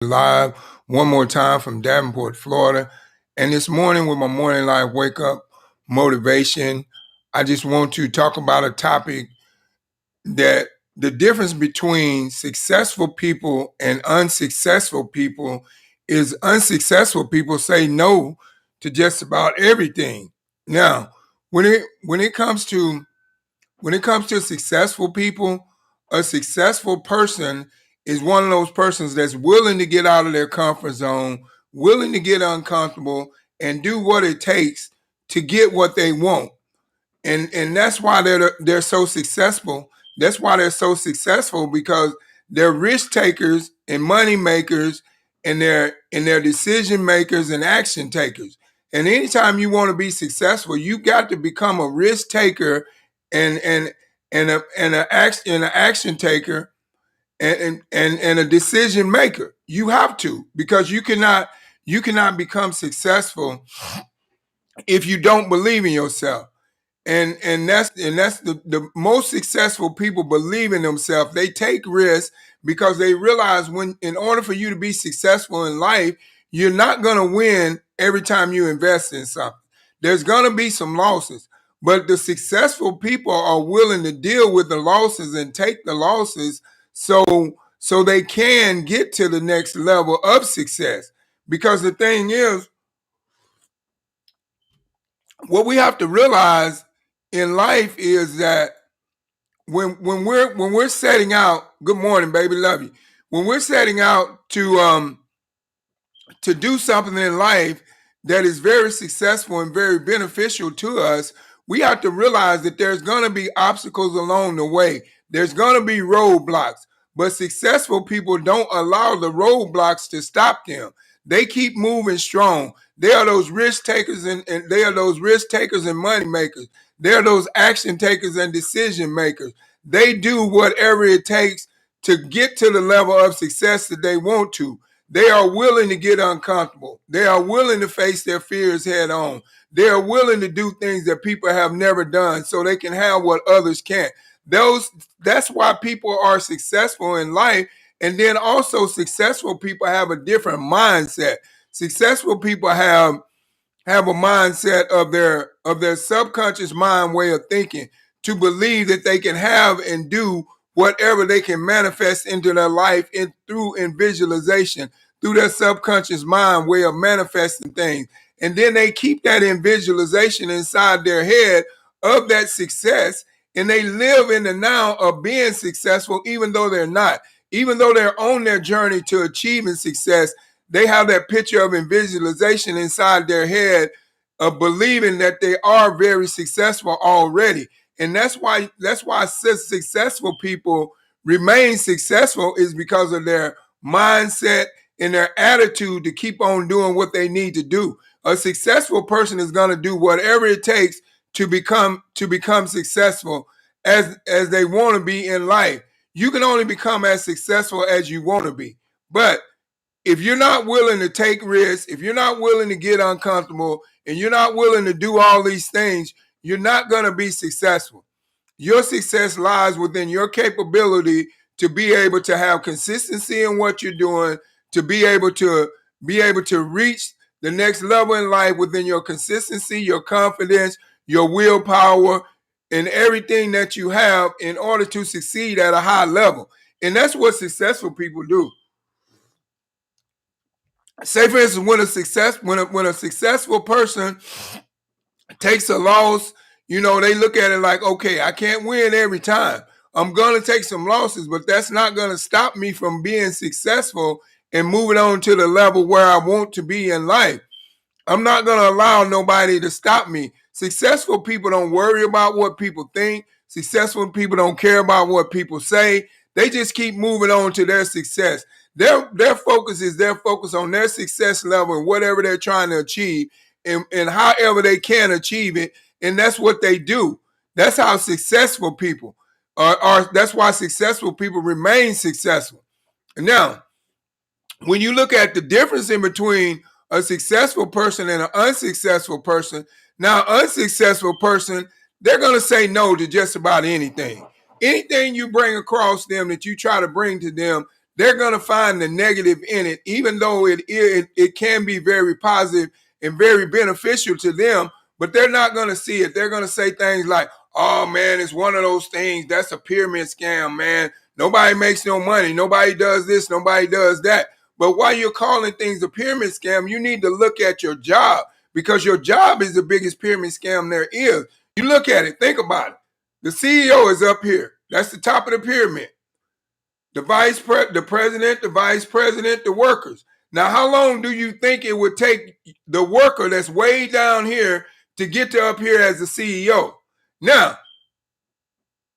Live one more time from Davenport, Florida. And this morning with my morning live wake up motivation, I just want to talk about a topic that the difference between successful people and unsuccessful people is unsuccessful people say no to just about everything. Now, when it comes to successful people, a successful person is one of those persons that's willing to get out of their comfort zone, willing to get uncomfortable, and do what it takes to get what they want. And that's why they're so successful. That's why they're so successful because they're risk takers and money makers, and they're decision makers and action takers. And anytime you want to be successful, you got to become a risk taker and an action taker and a decision maker. You have to, because you cannot become successful if you don't believe in yourself. And that's the most successful people believe in themselves. They take risks because they realize, when in order for you to be successful in life, you're not going to win every time you invest in something. There's going to be some losses, but the successful people are willing to deal with the losses and take the losses so they can get to the next level of success. Because the thing is, what we have to realize in life is that when we're setting out, good morning, baby, love you. When we're setting out to do something in life that is very successful and very beneficial to us, we have to realize that there's going to be obstacles along the way. There's going to be roadblocks, but successful people don't allow the roadblocks to stop them. They keep moving strong. They are those risk takers and they are those risk takers and money makers. They're those action takers and decision makers. They do whatever it takes to get to the level of success that they want to. They are willing to get uncomfortable. They are willing to face their fears head on. They are willing to do things that people have never done so they can have what others can't. That's why people are successful in life. And then also, successful people have a different mindset. Successful people have a mindset of their subconscious mind way of thinking, to believe that they can have and do whatever they can manifest into their life through visualization, through their subconscious mind way of manifesting things. And then they keep that in visualization inside their head of that success, and they live in the now of being successful, even though they're not. Even though they're on their journey to achieving success, they have that picture of visualization inside their head of believing that they are very successful already. And that's why successful people remain successful, is because of their mindset and their attitude to keep on doing what they need to do. A successful person is going to do whatever it takes to become successful as they want to be in life. You can only become as successful as you want to be. But if you're not willing to take risks, if you're not willing to get uncomfortable, and you're not willing to do all these things, you're not going to be successful. Your success lies within your capability to be able to have consistency in what you're doing, to be able to reach the next level in life within your consistency, your confidence, your willpower, and everything that you have in order to succeed at a high level. And that's what successful people do. Say, for instance, when a successful person takes a loss, they look at it like, okay, I can't win every time. I'm going to take some losses, but that's not going to stop me from being successful and moving on to the level where I want to be in life. I'm not going to allow nobody to stop me. Successful people don't worry about what people think. Successful people don't care about what people say. They just keep moving on to their success. Their focus is their focus on their success level and whatever they're trying to achieve, and however they can achieve it. And that's what they do. That's how successful people are. That's why successful people remain successful. Now, when you look at the difference in between a successful person and an unsuccessful person, now, unsuccessful person, they're going to say no to just about anything. Anything you bring across them that you try to bring to them, they're going to find the negative in it, even though it can be very positive and very beneficial to them, but they're not going to see it. They're going to say things like, oh man, it's one of those things. That's a pyramid scam, man. Nobody makes no money. Nobody does this. Nobody does that. But while you're calling things a pyramid scam, you need to look at your job, because your job is the biggest pyramid scam there is. You look at it, think about it. The CEO is up here. That's the top of the pyramid. The president, the vice president, the workers. Now, how long do you think it would take the worker that's way down here to get to up here as the CEO? Now,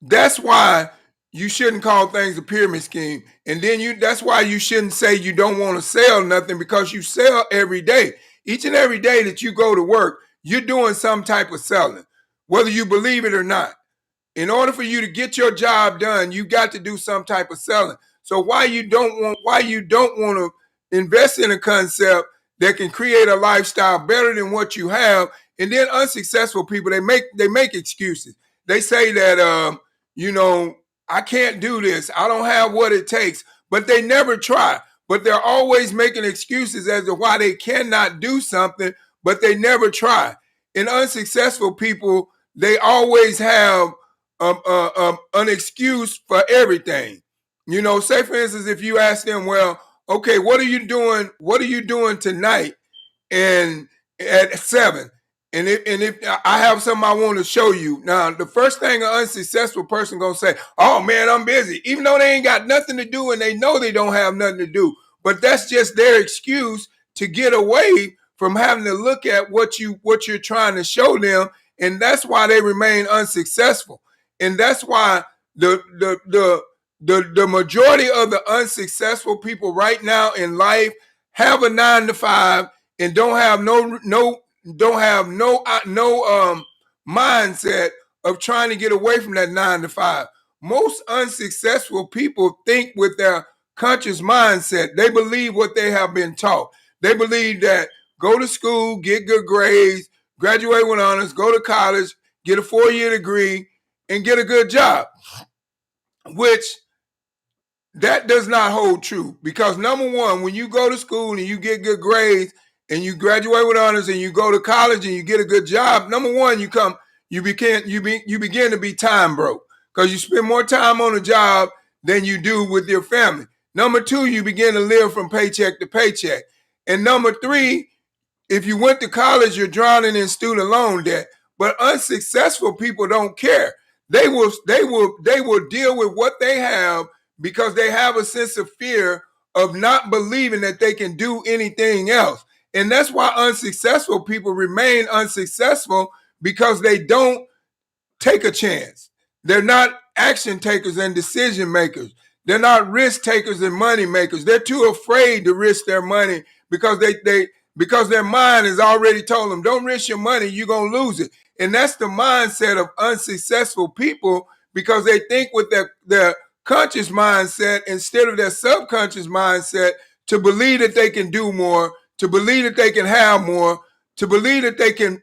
that's why you shouldn't call things a pyramid scheme. And then that's why you shouldn't say you don't want to sell nothing, because you sell every day. Each and every day that you go to work, you're doing some type of selling, whether you believe it or not. In order for you to get your job done, you got to do some type of selling. So why you don't want to invest in a concept that can create a lifestyle better than what you have? And then unsuccessful people, they make excuses. They say that I can't do this. I don't have what it takes, but they never try. But they're always making excuses as to why they cannot do something, but they never try. And unsuccessful people, they always have an excuse for everything. Say for instance, if you ask them, well, okay, what are you doing? What are you doing tonight? And at 7, and if I have something I want to show you. Now, the first thing an unsuccessful person gonna say, oh man, I'm busy, even though they ain't got nothing to do and they know they don't have nothing to do. But that's just their excuse to get away from having to look at what you're trying to show them, and that's why they remain unsuccessful. And that's why the majority of the unsuccessful people right now in life have a 9 to 5 and don't have no mindset of trying to get away from that 9 to 5. Most unsuccessful people think with their conscious mindset. They believe what they have been taught. They believe that go to school, get good grades, graduate with honors, go to college, get a 4-year degree, and get a good job, which that does not hold true. Because number one, when you go to school and you get good grades and you graduate with honors and you go to college and you get a good job, number one, you begin to be time broke, because you spend more time on a job than you do with your family. Number two, you begin to live from paycheck to paycheck. And number three, if you went to college, you're drowning in student loan debt. But unsuccessful people don't care. They will deal with what they have, because they have a sense of fear of not believing that they can do anything else. And that's why unsuccessful people remain unsuccessful, because they don't take a chance. They're not action takers and decision makers. They're not risk takers and money makers. They're too afraid to risk their money, because because their mind has already told them, don't risk your money, you're going to lose it. And that's the mindset of unsuccessful people, because they think with their conscious mindset instead of their subconscious mindset, to believe that they can do more, to believe that they can have more, to believe that they can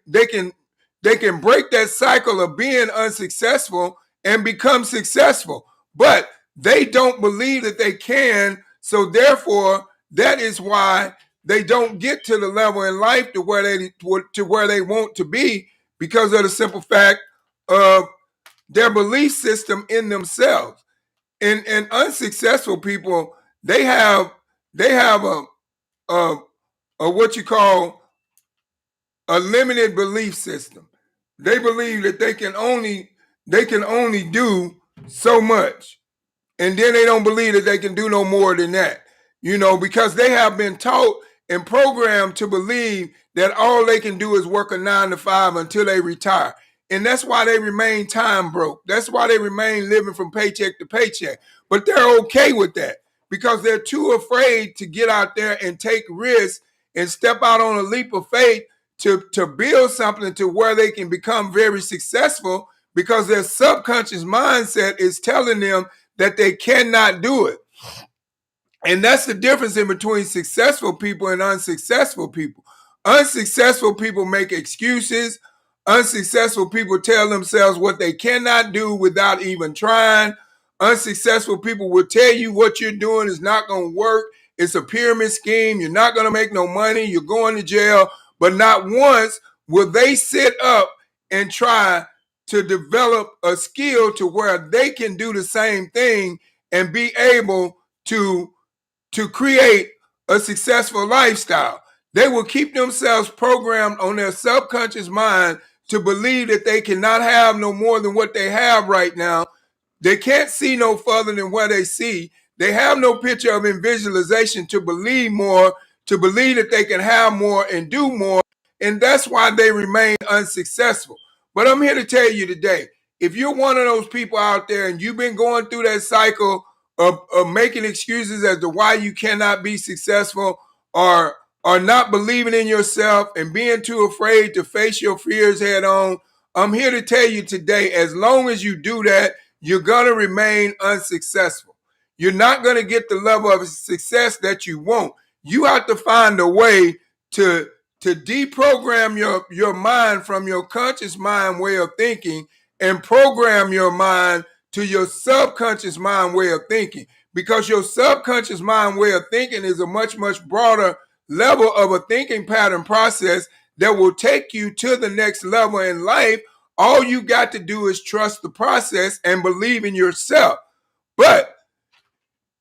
break that cycle of being unsuccessful and become successful. But they don't believe that they can, so therefore that is why they don't get to the level in life to where they want to be, because of the simple fact of their belief system in themselves. And unsuccessful people, they have a what you call a limited belief system. They believe that they can only do so much, and then they don't believe that they can do no more than that. Because they have been taught and programmed to believe that all they can do is work a 9 to 5 until they retire. And that's why they remain time broke. That's why they remain living from paycheck to paycheck. But they're okay with that, because they're too afraid to get out there and take risks and step out on a leap of faith to build something to where they can become very successful, because their subconscious mindset is telling them that they cannot do it. And that's the difference in between successful people and unsuccessful people. Unsuccessful people make excuses. Unsuccessful people tell themselves what they cannot do without even trying. Unsuccessful people will tell you what you're doing is not going to work. It's a pyramid scheme. You're not going to make no money. You're going to jail. But not once will they sit up and try to develop a skill to where they can do the same thing and be able to create a successful lifestyle. They will keep themselves programmed on their subconscious mind to believe that they cannot have no more than what they have right now. They can't see no further than what they see. They have no picture of in visualization to believe more, to believe that they can have more and do more. And that's why they remain unsuccessful. But I'm here to tell you today, if you're one of those people out there and you've been going through that cycle of making excuses as to why you cannot be successful, or not believing in yourself and being too afraid to face your fears head on, I'm here to tell you today, as long as you do that, you're going to remain unsuccessful. You're not going to get the level of success that you want. You have to find a way to deprogram your mind from your conscious mind way of thinking and program your mind to your subconscious mind way of thinking, because your subconscious mind way of thinking is a much, much broader level of a thinking pattern process that will take you to the next level in life. All you got to do is trust the process and believe in yourself. But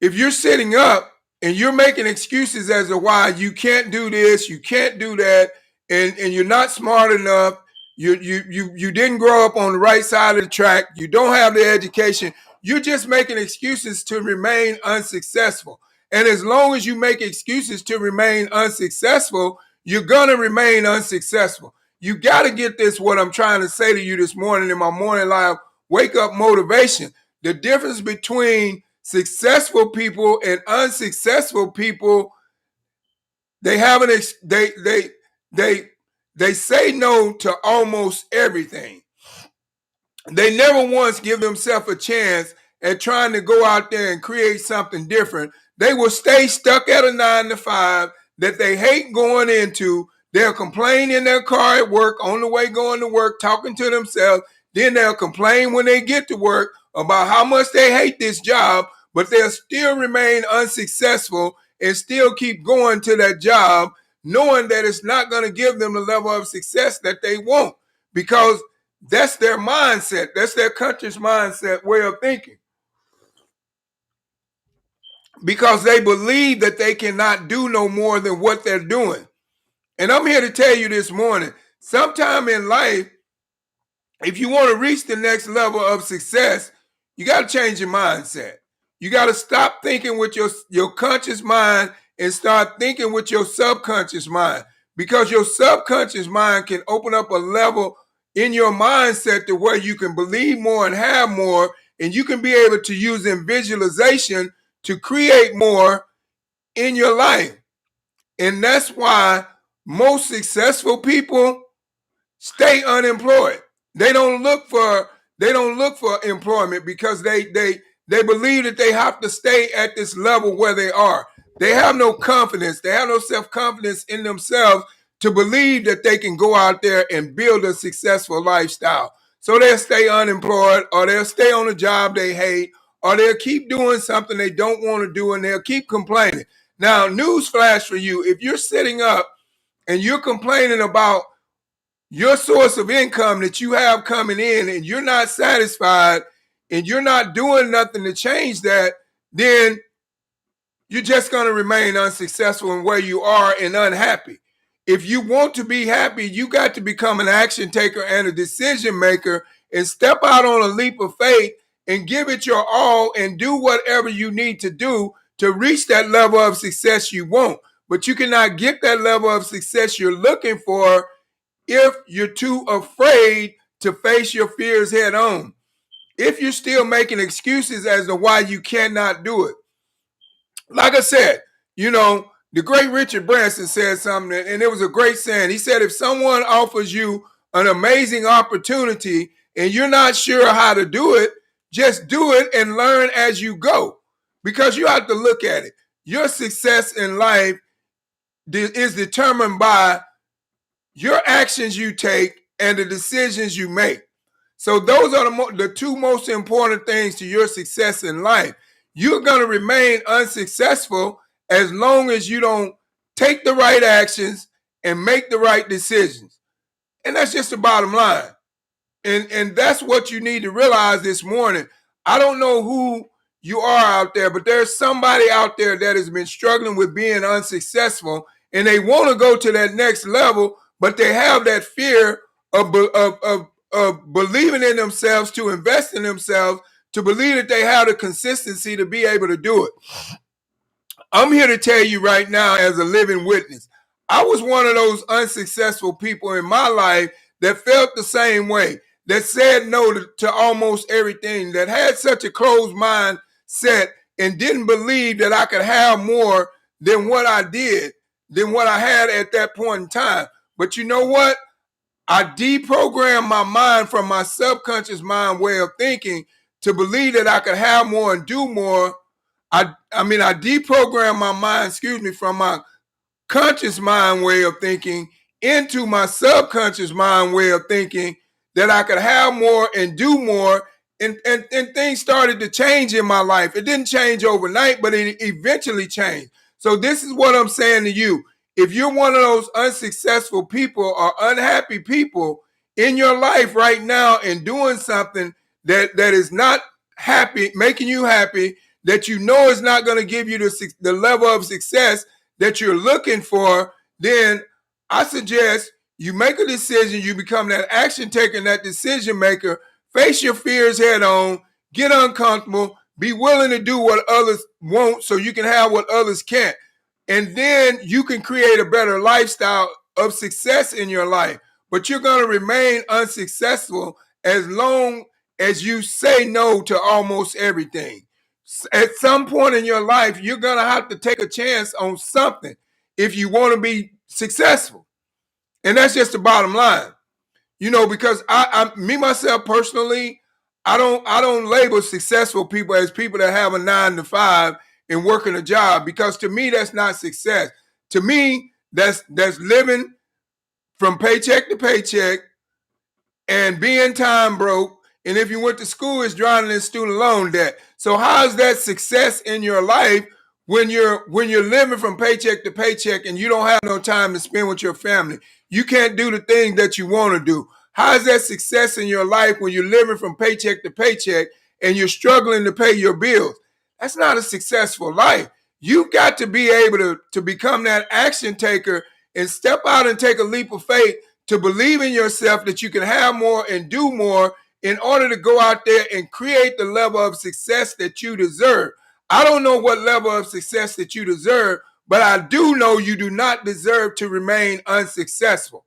if you're sitting up and you're making excuses as to why you can't do this, you can't do that, and you're not smart enough, you didn't grow up on the right side of the track, you don't have the education, you're just making excuses to remain unsuccessful. And as long as you make excuses to remain unsuccessful, you're going to remain unsuccessful. You got to get this, what I'm trying to say to you this morning in my morning live wake up motivation. The difference between successful people and unsuccessful people, they have an they say no to almost everything. They never once give themselves a chance at trying to go out there and create something different. They will stay stuck at a 9 to 5 that they hate going into. They'll complain in their car at work, on the way going to work, talking to themselves. Then they'll complain when they get to work about how much they hate this job, but they'll still remain unsuccessful and still keep going to that job, knowing that it's not going to give them the level of success that they want, because that's their mindset. That's their conscious mindset way of thinking. Because they believe that they cannot do no more than what they're doing. And I'm here to tell you this morning, sometime in life, if you want to reach the next level of success, you got to change your mindset. You got to stop thinking with your conscious mind and start thinking with your subconscious mind, because your subconscious mind can open up a level in your mindset to where you can believe more and have more, and you can be able to use in visualization to create more in your life. And that's why most successful people stay unemployed. They don't look for employment because they believe that they have to stay at this level where they are. They have no confidence. They have no self-confidence in themselves to believe that they can go out there and build a successful lifestyle. So they'll stay unemployed, or they'll stay on a job they hate, or they'll keep doing something they don't want to do, and they'll keep complaining. Now, newsflash for you, if you're sitting up and you're complaining about your source of income that you have coming in and you're not satisfied and you're not doing nothing to change that, then you're just going to remain unsuccessful in where you are and unhappy. If you want to be happy, you got to become an action taker and a decision maker and step out on a leap of faith and give it your all and do whatever you need to do to reach that level of success you want. But you cannot get that level of success you're looking for if you're too afraid to face your fears head on. If you're still making excuses as to why you cannot do it. Like I said, the great Richard Branson said something, and it was a great saying. He said, if someone offers you an amazing opportunity and you're not sure how to do it, just do it and learn as you go. Because you have to look at it. Your success in life is determined by your actions you take and the decisions you make. So those are the two most important things to your success in life. You're going to remain unsuccessful as long as you don't take the right actions and make the right decisions. And that's just the bottom line. And that's what you need to realize this morning. I don't know who you are out there, but there's somebody out there that has been struggling with being unsuccessful, and they want to go to that next level, but they have that fear of believing in themselves, to invest in themselves, to believe that they have the consistency to be able to do it. I'm here to tell you right now, as a living witness, I was one of those unsuccessful people in my life that felt the same way, that said no to almost everything, that had such a closed mindset and didn't believe that I could have more than what I did, than what I had at that point in time. But you know what? I deprogrammed my mind from my subconscious mind way of thinking to believe that I could have more and do more. I deprogrammed my mind, from my conscious mind way of thinking into my subconscious mind way of thinking, that I could have more and do more. And things started to change in my life. It didn't change overnight, but it eventually changed. So this is what I'm saying to you. If you're one of those unsuccessful people or unhappy people in your life right now and doing something that is not happy, making you happy, that you know is not going to give you the level of success that you're looking for, then I suggest you make a decision, you become that action taker, that decision maker, face your fears head on, get uncomfortable, be willing to do what others won't so you can have what others can't. And then you can create a better lifestyle of success in your life. But you're going to remain unsuccessful as long as you say no to almost everything. At some point in your life, you're going to have to take a chance on something if you want to be successful. And that's just the bottom line. Because me myself personally, I don't label successful people as people that have a 9 to 5 and working a job, because to me that's not success. To me, that's living from paycheck to paycheck and being time broke. And if you went to school, it's drowning in student loan debt. So how is that success in your life when you're living from paycheck to paycheck and you don't have no time to spend with your family? You can't do the things that you want to do. How is that success in your life when you're living from paycheck to paycheck and you're struggling to pay your bills? That's not a successful life. You've got to be able to become that action taker and step out and take a leap of faith, to believe in yourself that you can have more and do more in order to go out there and create the level of success that you deserve. I don't know what level of success that you deserve, but I do know you do not deserve to remain unsuccessful.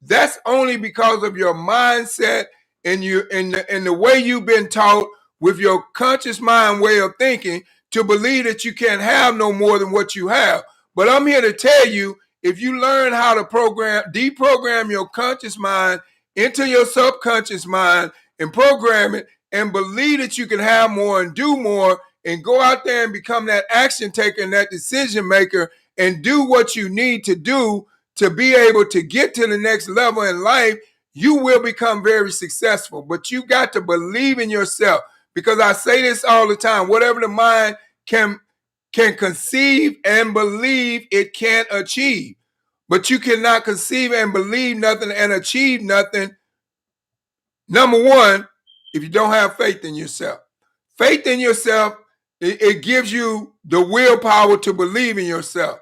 That's only because of your mindset and the way you've been taught with your conscious mind way of thinking, to believe that you can't have no more than what you have. But I'm here to tell you, if you learn how to deprogram your conscious mind into your subconscious mind and program it and believe that you can have more and do more, and go out there and become that action taker and that decision maker and do what you need to do to be able to get to the next level in life, you will become very successful. But you got to believe in yourself, because I say this all the time: whatever the mind can conceive and believe, it can't achieve. But you cannot conceive and believe nothing and achieve nothing, number one, if you don't have faith in yourself. Faith in yourself, it gives you the willpower to believe in yourself.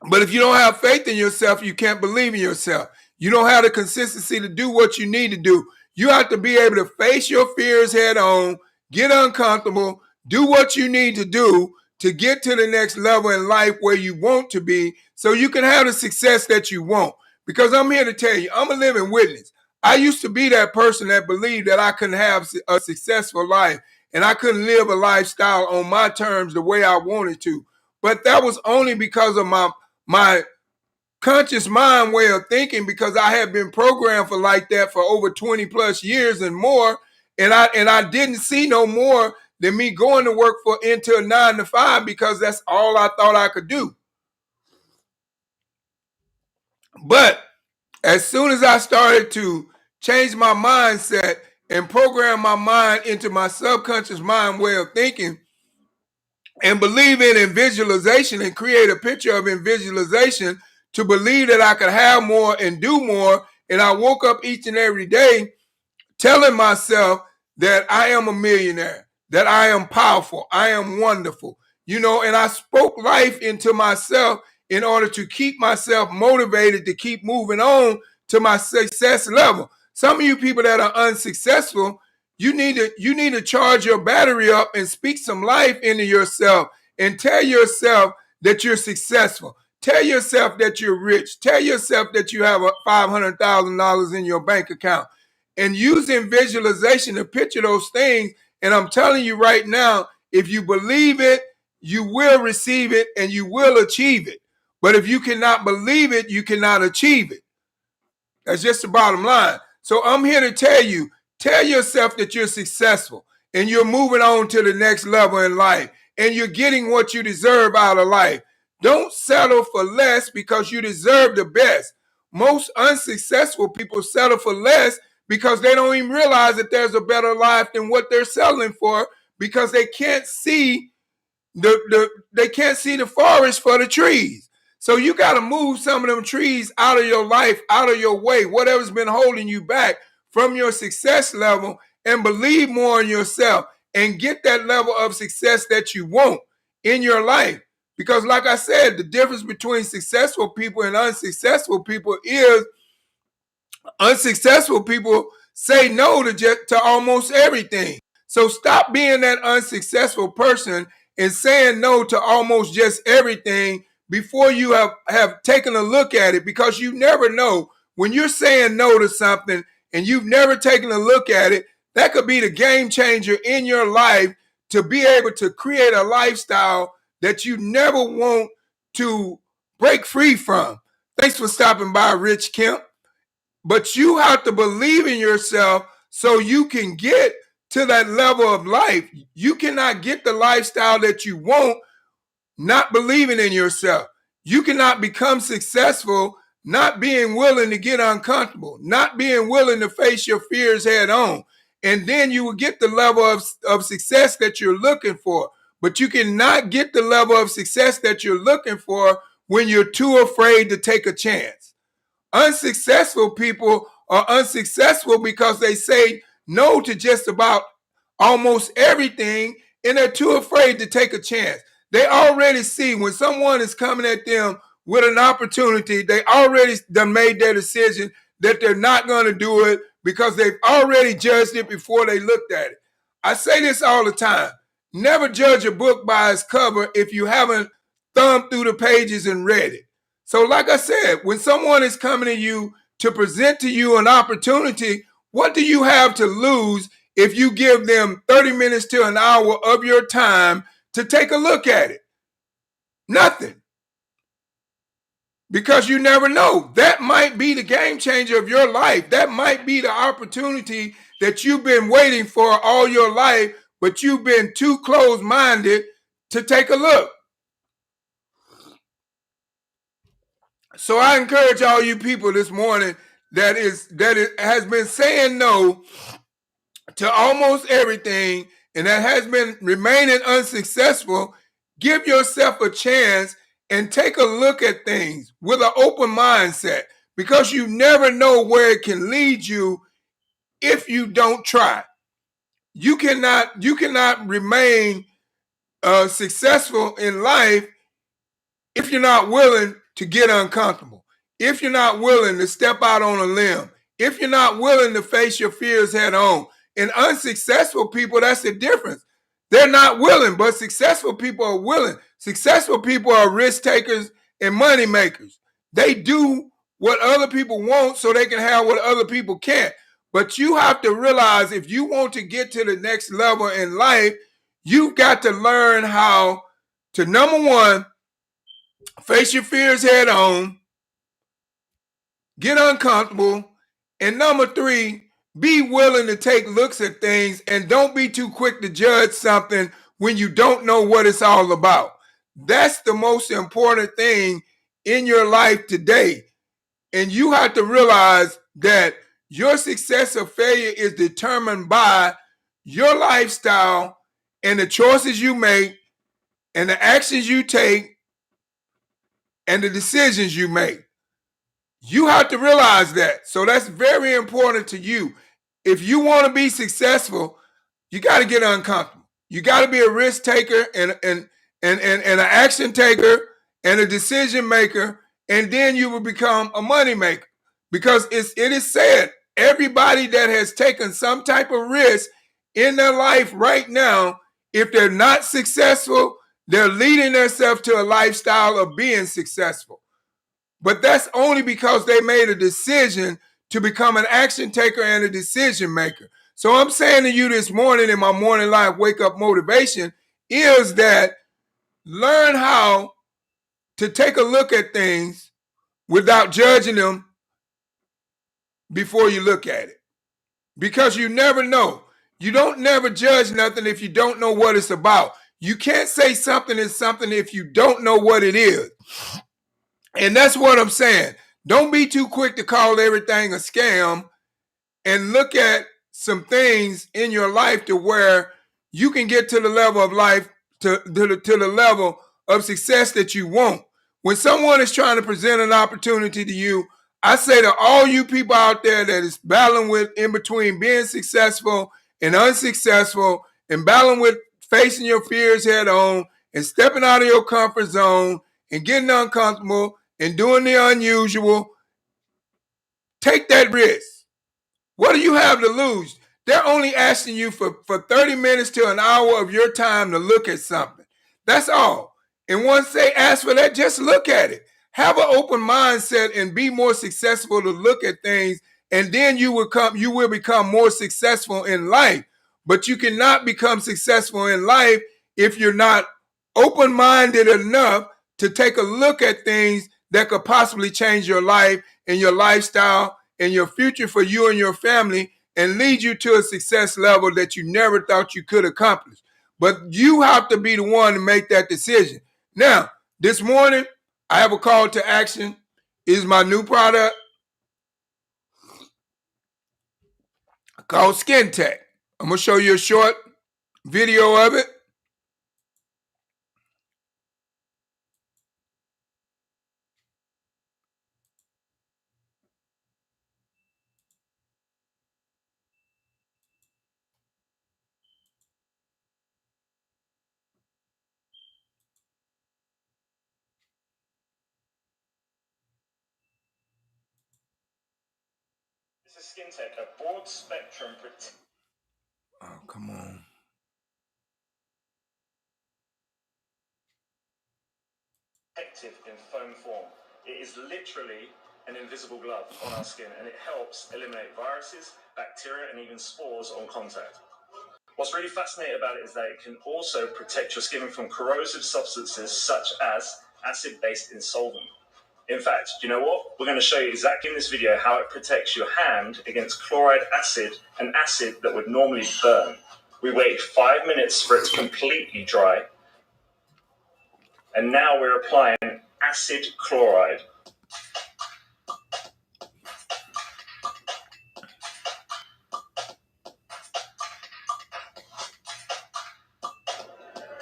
But if you don't have faith in yourself, you can't believe in yourself. You don't have the consistency to do what you need to do. You have to be able to face your fears head on, get uncomfortable, do what you need to do to get to the next level in life where you want to be, so you can have the success that you want. Because I'm here to tell you, I'm a living witness. I used to be that person that believed that I couldn't have a successful life and I couldn't live a lifestyle on my terms the way I wanted to. But that was only because of my conscious mind way of thinking, because I had been programmed for like that for over 20 plus years and more. And I didn't see no more than me going to work into a 9 to 5, because that's all I thought I could do. But as soon as I started to change my mindset, and program my mind into my subconscious mind way of thinking, and believe in visualization and create a picture of in visualization to believe that I could have more and do more. And I woke up each and every day telling myself that I am a millionaire, that I am powerful, I am wonderful, and I spoke life into myself in order to keep myself motivated to keep moving on to my success level. Some of you people that are unsuccessful, you need to charge your battery up and speak some life into yourself and tell yourself that you're successful. Tell yourself that you're rich. Tell yourself that you have $500,000 in your bank account, and using visualization to picture those things. And I'm telling you right now, if you believe it, you will receive it and you will achieve it. But if you cannot believe it, you cannot achieve it. That's just the bottom line. So I'm here to tell yourself that you're successful and you're moving on to the next level in life and you're getting what you deserve out of life. Don't settle for less because you deserve the best. Most unsuccessful people settle for less because they don't even realize that there's a better life than what they're settling for, because they can't see the forest for the trees. So you got to move some of them trees out of your life, out of your way, whatever's been holding you back from your success level, and believe more in yourself and get that level of success that you want in your life. Because like I said, the difference between successful people and unsuccessful people is unsuccessful people say no to almost everything. So stop being that unsuccessful person and saying no to almost just everything before you have taken a look at it, because you never know when you're saying no to something and you've never taken a look at it. That could be the game changer in your life to be able to create a lifestyle that you never want to break free from. Thanks for stopping by, Rich Kemp. But you have to believe in yourself so you can get to that level of life. You cannot get the lifestyle that you want not believing in yourself. You cannot become successful not being willing to get uncomfortable, not being willing to face your fears head on. And then you will get the level of success that you're looking for. But you cannot get the level of success that you're looking for when you're too afraid to take a chance. Unsuccessful people are unsuccessful because they say no to just about almost everything, and they're too afraid to take a chance. They already see when someone is coming at them with an opportunity, they already done made their decision that they're not going to do it because they've already judged it before they looked at it. I say this all the time. Never judge a book by its cover if you haven't thumbed through the pages and read it. So like I said, when someone is coming to you to present to you an opportunity, what do you have to lose if you give them 30 minutes to an hour of your time to take a look at it? Nothing. Because you never know. That might be the game changer of your life. That might be the opportunity that you've been waiting for all your life, but you've been too closed-minded to take a look. So I encourage all you people this morning that has been saying no to almost everything and that has been remaining unsuccessful. Give yourself a chance and take a look at things with an open mindset, because you never know where it can lead you if you don't try. You cannot remain successful in life if you're not willing to get uncomfortable, if you're not willing to step out on a limb, if you're not willing to face your fears head on. And unsuccessful people, that's the difference. They're not willing, but successful people are willing. Successful people are risk takers and money makers. They do what other people want so they can have what other people can't. But you have to realize, if you want to get to the next level in life, you've got to learn how to, number one, face your fears head on, get uncomfortable, and number three, be willing to take looks at things and don't be too quick to judge something when you don't know what it's all about. That's the most important thing in your life today. And you have to realize that Your success or failure is determined by your lifestyle and the choices you make and the actions you take and the decisions you make. You have to realize that. So that's very important to you. If you want to be successful, you got to get uncomfortable. You got to be a risk taker and an action taker and a decision maker, and then you will become a money maker. Because it is said everybody that has taken some type of risk in their life right now, if they're not successful, they're leading themselves to a lifestyle of being successful. But that's only because they made a decision to become an action taker and a decision maker. So I'm saying to you this morning in my morning live wake up motivation is that learn how to take a look at things without judging them before you look at it. Because you never know. You don't never judge nothing if you don't know what it's about. You can't say something is something if you don't know what it is. And that's what I'm saying. Don't be too quick to call everything a scam and look at some things in your life to where you can get to the level of life, to the level of success that you want. When someone is trying to present an opportunity to you, I say to all you people out there that is battling with in between being successful and unsuccessful and battling with facing your fears head on and stepping out of your comfort zone and getting uncomfortable and doing the unusual, take that risk. What do you have to lose? They're only asking you for 30 minutes to an hour of your time to look at something. That's all. And once they ask for that, just look at it. Have an open mindset and be more successful to look at things, and then you will become more successful in life. But you cannot become successful in life if you're not open-minded enough to take a look at things that could possibly change your life and your lifestyle and your future for you and your family and lead you to a success level that you never thought you could accomplish. But you have to be the one to make that decision. Now, this morning, I have a call to action. Is my new product called Skin Tech. I'm going to show you a short video of it. This is Skin Tech, a broad spectrum Oh, come on. protective in foam form. It is literally an invisible glove on our skin, and it helps eliminate viruses, bacteria, and even spores on contact. What's really fascinating about it is that it can also protect your skin from corrosive substances such as acid-based insolvent. In fact, you know what? We're going to show you exactly in this video how it protects your hand against chloride acid, an acid that would normally burn. We waited 5 minutes for it to completely dry, and now we're applying acid chloride.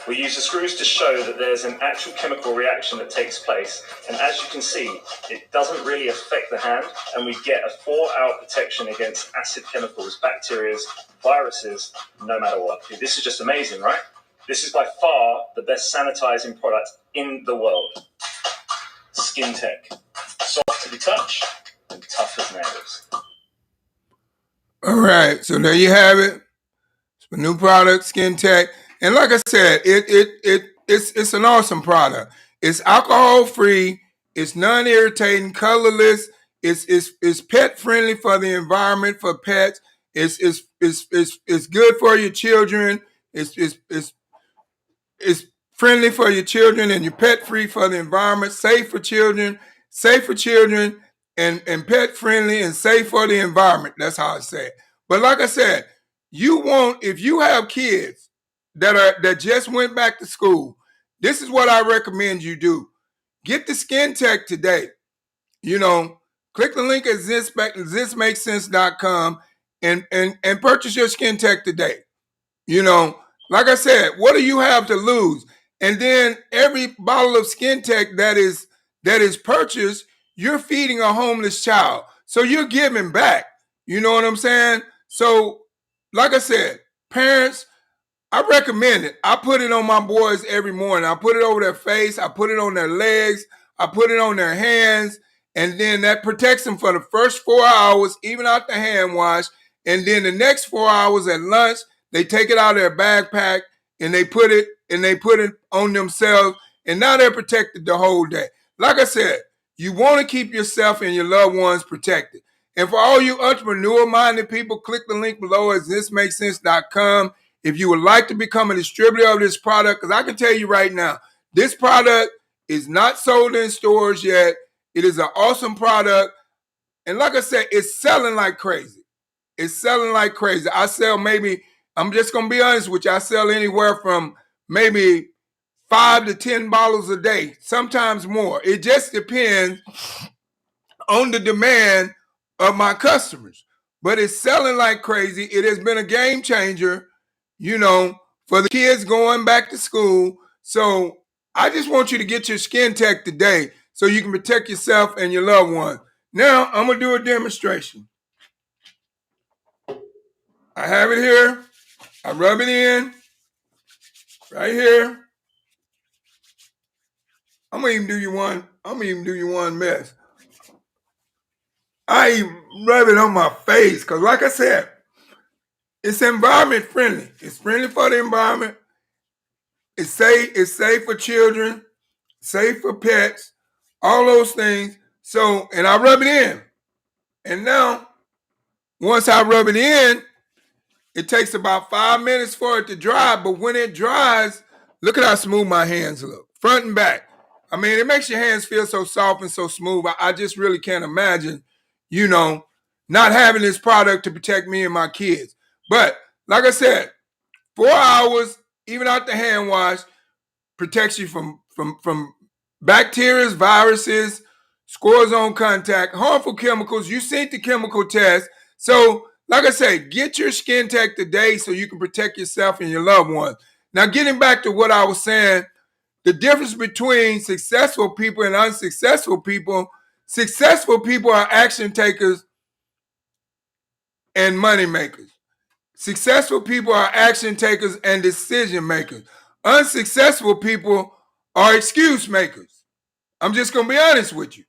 We use the screws to show that there's an actual chemical reaction that takes place, and as you can see, it doesn't really affect the hand, and we get a 4-hour protection against acid chemicals, bacteria, viruses, no matter what. This is just amazing, right? This is by far the best sanitizing product in the world. Skin Tech. Soft to the touch and tough as nails. All right, so there you have it. It's a new product, Skin Tech. And like I said, it's an awesome product. It's alcohol free, it's non-irritating, colorless, it's pet friendly for the environment, for pets. It's good for your children. It's friendly for your children and you're pet free for the environment, safe for children, and pet friendly and safe for the environment. That's how I say it. But like I said, if you have kids that just went back to school, this is what I recommend you do. Get the Skin Tech today. Click the link at thismakesense.com and purchase your skin tech today. You know, like I said, what do you have to lose? And then every bottle of skin tech that is purchased, you're feeding a homeless child. So you're giving back. You know what I'm saying? So, like I said, parents, I recommend it. I put it on my boys every morning. I put it over their face. I put it on their legs. I put it on their hands. And then that protects them for the first 4 hours, even out the hand wash. And then the next 4 hours at lunch, they take it out of their backpack and they put it on themselves. And now they're protected the whole day. Like I said, you want to keep yourself and your loved ones protected. And for all you entrepreneur-minded people, click the link below at thismakesense.com. If you would like to become a distributor of this product, because I can tell you right now, this product is not sold in stores yet. It is an awesome product. And like I said, it's selling like crazy. It's selling like crazy. I sell maybe, I'm just going to be honest with you, I sell anywhere from maybe 5 to 10 bottles a day, sometimes more. It just depends on the demand of my customers. But it's selling like crazy. It has been a game changer, you know, for the kids going back to school. So I just want you to get your skin tech today so you can protect yourself and your loved one. Now I'm going to do a demonstration. I have it here. I rub it in right here. I'm going to even do you one mess. I even rub it on my face because like I said, it's environment friendly. It's friendly for the environment. It's safe for children, safe for pets, all those things. So, and I rub it in. And now, once I rub it in, it takes about 5 minutes for it to dry. But when it dries, look at how smooth my hands look, front and back. I mean, it makes your hands feel so soft and so smooth. I just really can't imagine, you know, not having this product to protect me and my kids. But like I said, 4 hours, even out the hand wash, protects you from bacteria, viruses, scores on contact, harmful chemicals. You see the chemical test. So, like I said, get your skin tech today so you can protect yourself and your loved ones. Now, getting back to what I was saying, the difference between successful people and unsuccessful people, successful people are action takers and money makers. Successful people are action takers and decision makers. Unsuccessful people are excuse makers. I'm just going to be honest with you.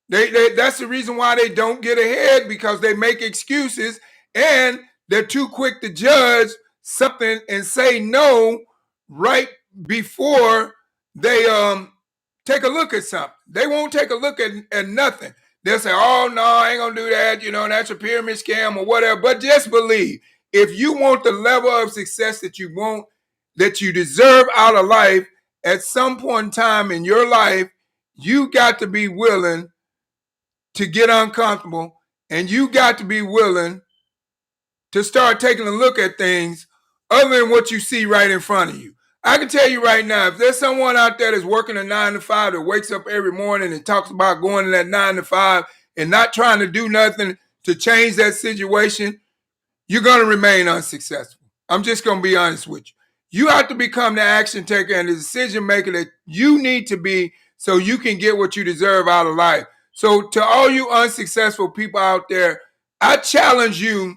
That's the reason why they don't get ahead, because they make excuses and they're too quick to judge something and say no right before they take a look at something. They won't take a look at nothing. They'll say, oh, no, I ain't going to do that. You know, that's a pyramid scam or whatever. But just believe, if you want the level of success that you want, that you deserve out of life, at some point in time in your life, you got to be willing to get uncomfortable, and you got to be willing to start taking a look at things other than what you see right in front of you. I can tell you right now, if there's someone out there that's working a 9 to 5 that wakes up every morning and talks about going to that 9 to 5 and not trying to do nothing to change that situation, you're going to remain unsuccessful. I'm just going to be honest with you. You have to become the action taker and the decision maker that you need to be so you can get what you deserve out of life. So to all you unsuccessful people out there, I challenge you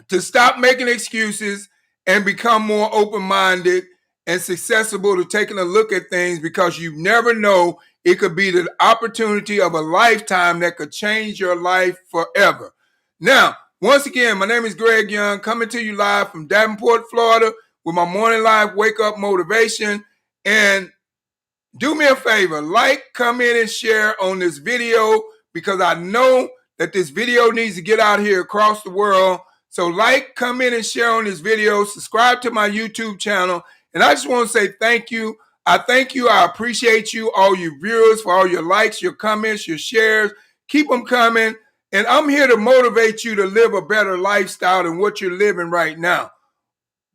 to stop making excuses and become more open-minded and successful to taking a look at things, because you never know, it could be the opportunity of a lifetime that could change your life forever. Now, once again, my name is Greg Young, coming to you live from Davenport, Florida, with my morning live wake up motivation. And do me a favor, like, comment, and share on this video, because I know that this video needs to get out here across the world. So like, comment, and share on this video. Subscribe to my YouTube channel. And I just want to say thank you. I thank you. I appreciate you, all you viewers, for all your likes, your comments, your shares. Keep them coming. And I'm here to motivate you to live a better lifestyle than what you're living right now.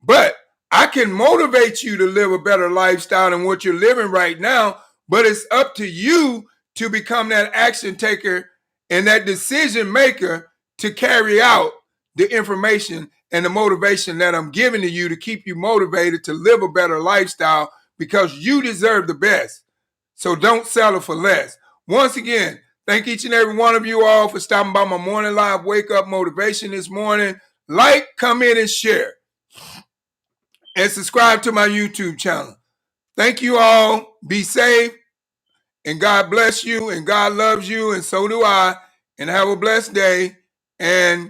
But I can motivate you to live a better lifestyle than what you're living right now. But it's up to you to become that action taker and that decision maker to carry out the information and the motivation that I'm giving to you to keep you motivated to live a better lifestyle, because you deserve the best. So don't settle for less. Once again, thank each and every one of you all for stopping by my morning live wake up motivation this morning. Like, comment, and share. And subscribe to my YouTube channel. Thank you all. Be safe. And God bless you. And God loves you. And so do I. And have a blessed day. And